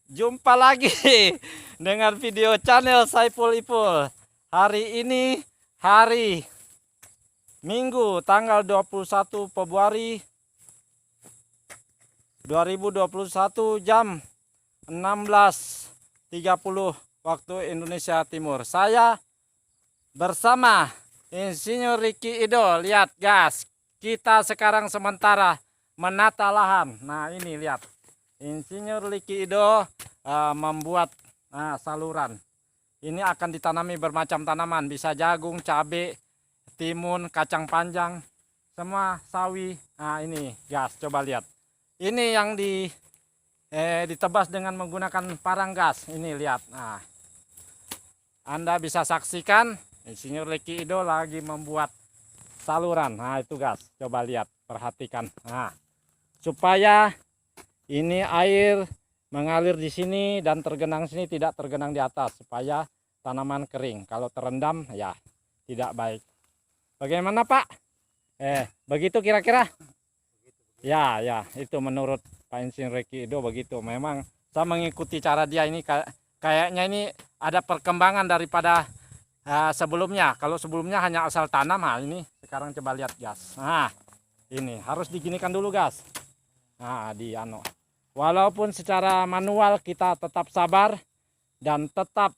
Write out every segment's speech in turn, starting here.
Jumpa lagi dengan video channel Saiful Ipul. Hari ini hari Minggu tanggal 21 Februari 2021 jam 16.30 waktu Indonesia Timur. Saya bersama Insinyur Ricky Ido. Lihat guys, kita sekarang sementara menata lahan. Nah ini lihat, Insinyur Ricky Ido membuat saluran. Ini akan ditanami bermacam tanaman, bisa jagung, cabai, timun, kacang panjang, semua sawi. Nah ini gas, coba lihat. Ini yang ditebas dengan menggunakan parang gas. Ini lihat. Nah, Anda bisa saksikan Insinyur Ricky Ido lagi membuat saluran. Nah itu gas, coba lihat, perhatikan. Nah, supaya ini air mengalir di sini dan tergenang sini, tidak tergenang di atas, supaya tanaman kering. Kalau terendam ya tidak baik. Bagaimana Pak? Begitu kira-kira? Ya, itu menurut Pak Insinyur Ricky Ido begitu. Memang saya mengikuti cara dia ini, kayaknya ini ada perkembangan daripada sebelumnya. Kalau sebelumnya hanya asal tanam, nah ini sekarang coba lihat gas. Nah, ini harus diginikan dulu gas. Nah, walaupun secara manual kita tetap sabar dan tetap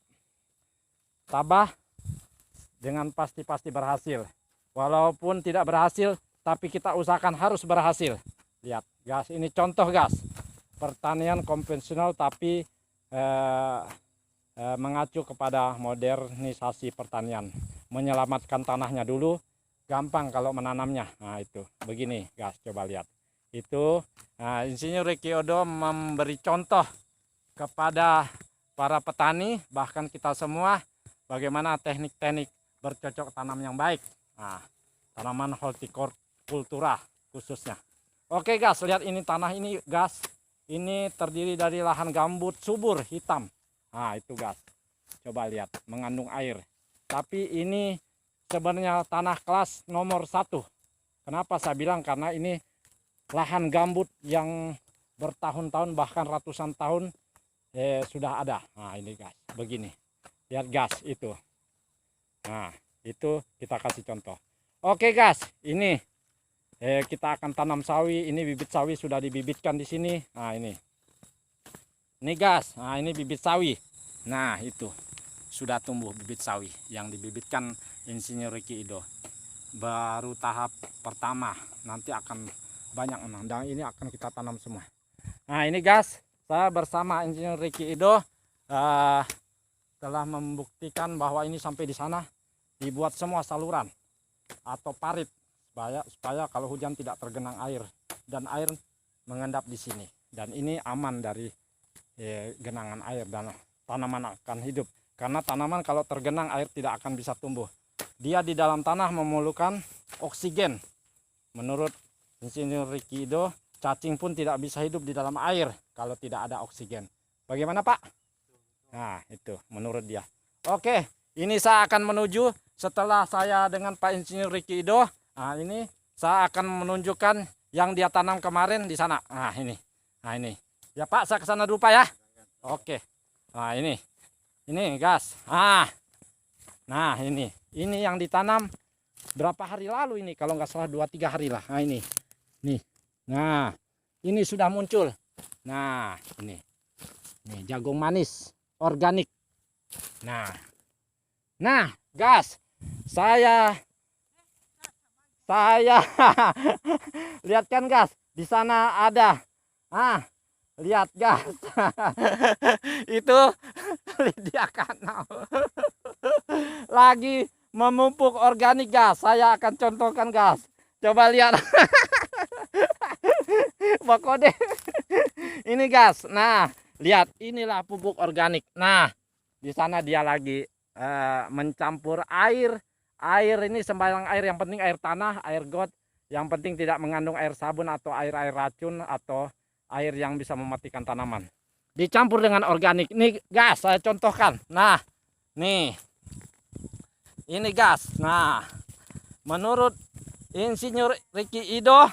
tabah, dengan pasti berhasil. Walaupun tidak berhasil, tapi kita usahakan harus berhasil. Lihat gas, ini contoh gas pertanian konvensional tapi mengacu kepada modernisasi pertanian, menyelamatkan tanahnya dulu. Gampang kalau menanamnya. Nah itu begini gas, coba lihat. Itu Insinyur Ricky Ido memberi contoh kepada para petani, bahkan kita semua, bagaimana teknik-teknik bercocok tanam yang baik. Nah, tanaman hortikultura khususnya. Oke gas, lihat ini tanah ini gas. Ini terdiri dari lahan gambut subur hitam. Nah itu gas, coba lihat, mengandung air. Tapi ini sebenarnya tanah kelas nomor 1. Kenapa saya bilang? Karena ini lahan gambut yang bertahun-tahun bahkan ratusan tahun sudah ada. Nah ini gas, begini. Lihat gas itu. Nah itu kita kasih contoh. Oke gas, ini kita akan tanam sawi. Ini bibit sawi sudah dibibitkan di sini. Nah ini gas. Nah ini bibit sawi. Nah itu sudah tumbuh bibit sawi yang dibibitkan Insinyur Ricky Ido. Baru tahap pertama, nanti akan banyak dan ini akan kita tanam semua. Nah ini gas, saya bersama Insinyur Ricky Ido telah membuktikan bahwa ini sampai di sana dibuat semua saluran atau parit supaya kalau hujan tidak tergenang air dan air mengendap di sini, dan ini aman dari genangan air dan tanaman akan hidup. Karena tanaman kalau tergenang air tidak akan bisa tumbuh. Dia di dalam tanah memerlukan oksigen. Menurut Insinyur Ricky Ido, cacing pun tidak bisa hidup di dalam air kalau tidak ada oksigen. Bagaimana Pak? Nah itu menurut dia. Oke, ini saya akan menuju setelah saya dengan Pak Insinyur Ricky Ido. Nah ini saya akan menunjukkan yang dia tanam kemarin di sana. Nah ini ya Pak, saya ke sana dulu Pak ya. Oke. Nah ini gas. Nah ini yang ditanam berapa hari lalu ini, kalau nggak salah 2-3 hari lah. Nah ini nah ini sudah muncul. Nah ini jagung manis organik. Nah gas, saya lihat kan gas, di sana ada. Lihat gas. Itu Lydia Kanal lagi memupuk organik gas. Saya akan contohkan gas. Coba lihat. Bakode. Ini gas. Nah, lihat, inilah pupuk organik. Nah, di sana dia lagi mencampur air. Air ini sembarang air, yang penting air tanah, air got. Yang penting tidak mengandung air sabun atau air racun atau air yang bisa mematikan tanaman. Dicampur dengan organik. Ini gas, saya contohkan. Nah, nih. Ini gas. Nah, menurut Insinyur Ricky Ido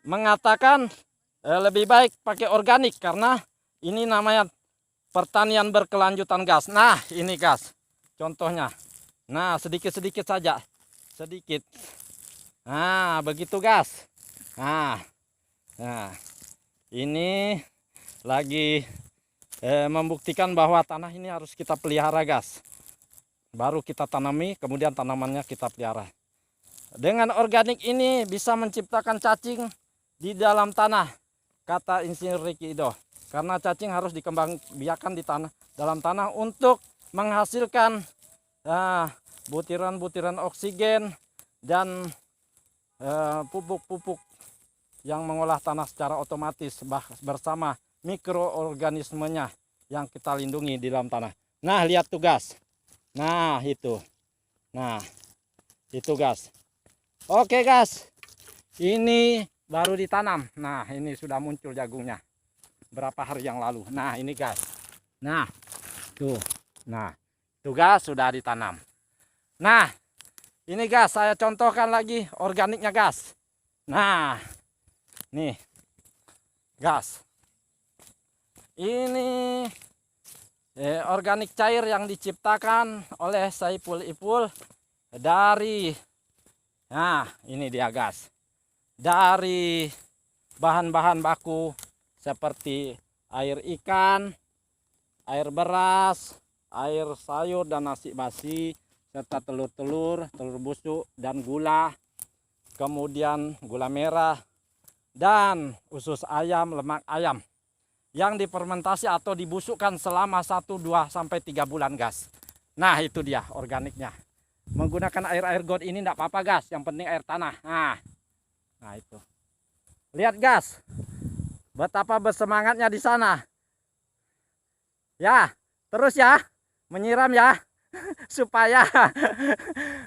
mengatakan lebih baik pakai organik karena ini namanya pertanian berkelanjutan gas. Nah ini gas contohnya. Nah sedikit-sedikit saja, sedikit. Nah begitu gas. Nah ini lagi membuktikan bahwa tanah ini harus kita pelihara gas. Baru kita tanami, kemudian tanamannya kita pelihara. Dengan organik ini bisa menciptakan cacing di dalam tanah, kata Insinyur Ricky Idoh. Karena cacing harus dikembangbiakan di tanah, dalam tanah untuk menghasilkan butiran-butiran oksigen dan pupuk-pupuk yang mengolah tanah secara otomatis bersama mikroorganismenya yang kita lindungi di dalam tanah. Nah lihat tuh gas. Nah itu. Nah itu gas. Oke gas. Ini baru ditanam. Nah ini sudah muncul jagungnya. Berapa hari yang lalu. Nah ini gas. Nah tuh. Nah itu gas sudah ditanam. Nah ini gas saya contohkan lagi organiknya gas. Nah nih gas. Ini organik cair yang diciptakan oleh Saiful Ipul dari, nah ini dia gas, dari bahan-bahan baku seperti air ikan, air beras, air sayur dan nasi basi, serta telur-telur, telur busuk dan gula, kemudian gula merah dan usus ayam, lemak ayam yang difermentasi atau dibusukkan selama 1, 2, sampai 3 bulan gas. Nah itu dia organiknya. Menggunakan air got ini tidak apa-apa gas, yang penting air tanah. Nah itu. Lihat gas, betapa bersemangatnya di sana. Ya, terus ya, menyiram ya, supaya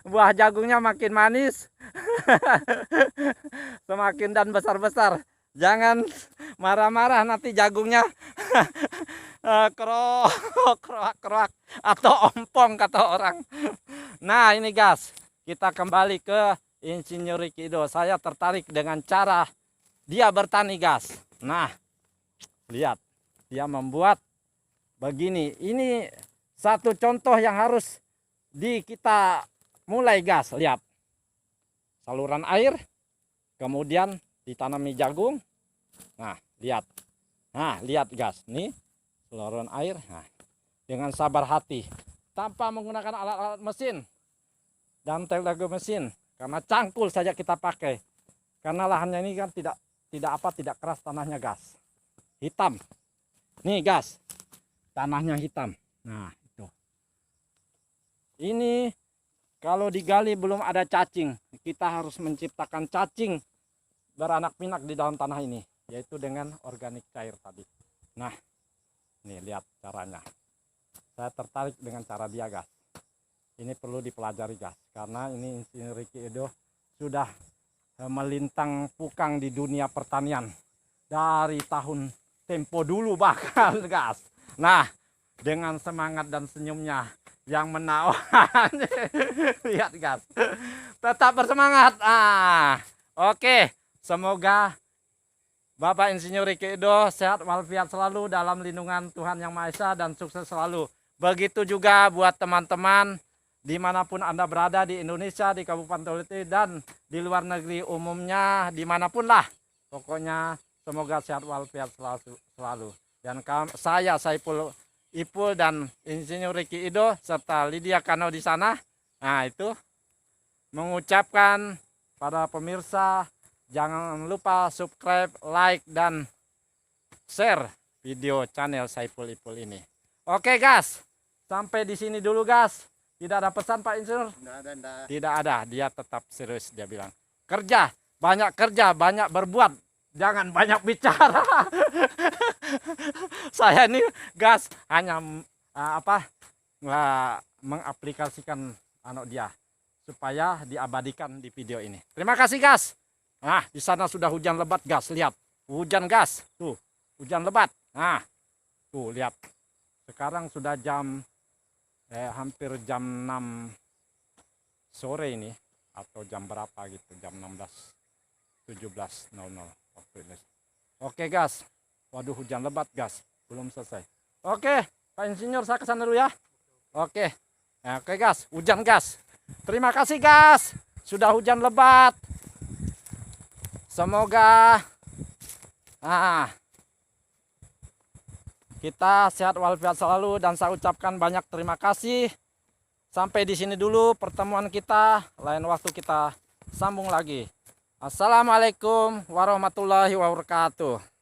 buah jagungnya makin manis, semakin dan besar-besar. Jangan marah-marah nanti jagungnya kroak atau ompong kata orang. Nah ini gas, kita kembali ke Insinyur Ricky Idoh. Saya tertarik dengan cara dia bertani gas. Nah lihat, dia membuat begini. Ini satu contoh yang harus kita mulai gas. Lihat, saluran air, kemudian ditanami jagung. Nah lihat, lihat gas nih saluran air. Nah, dengan sabar hati, tanpa menggunakan alat-alat mesin dan tenaga mesin, karena cangkul saja kita pakai. Karena lahannya ini kan tidak keras, tanahnya gas hitam. Nih gas, tanahnya hitam. Nah itu. Ini kalau digali belum ada cacing, kita harus menciptakan cacing beranak pinak di dalam tanah ini, yaitu dengan organik cair tadi. Nah ini lihat caranya. Saya tertarik dengan cara dia gas. Ini perlu dipelajari gas, karena ini Insinyur Ricky Idoh sudah melintang pukang di dunia pertanian dari tahun tempo dulu bahkan gas. Nah dengan semangat dan senyumnya yang menawan. Lihat gas, tetap bersemangat. Oke. Semoga Bapak Insinyur Ricky Idoh sehat walafiat selalu dalam lindungan Tuhan Yang Maha Esa dan sukses selalu. Begitu juga buat teman-teman dimanapun Anda berada di Indonesia, di Kabupaten Toliti dan di luar negeri umumnya, dimanapun lah. Pokoknya semoga sehat walafiat selalu. Dan saya Saiful Ipul dan Insinyur Ricky Idoh serta Lydia Kano di sana. Nah itu mengucapkan pada pemirsa, jangan lupa subscribe, like, dan share video channel Saiful Ipul ini. Oke gas, sampai di sini dulu gas. Tidak ada pesan Pak Insinyur? Tidak ada, dia tetap serius, dia bilang. Kerja, banyak berbuat, jangan banyak bicara. Saya ini gas hanya mengaplikasikan dia supaya diabadikan di video ini. Terima kasih gas. Nah, di sana sudah hujan lebat gas, lihat. Hujan gas, tuh, hujan lebat. Nah, tuh lihat. Sekarang sudah hampir jam 6 sore ini, atau jam berapa gitu, jam 16.17.00 waktu Indonesia. Oke gas. Waduh, hujan lebat gas. Belum selesai. Oke, Pak Insinyur saya kesana dulu ya. Oke. Nah, oke gas, hujan gas. Terima kasih gas. Sudah hujan lebat. Semoga kita sehat walafiat selalu, dan saya ucapkan banyak terima kasih. Sampai di sini dulu pertemuan kita. Lain waktu kita sambung lagi. Assalamualaikum warahmatullahi wabarakatuh.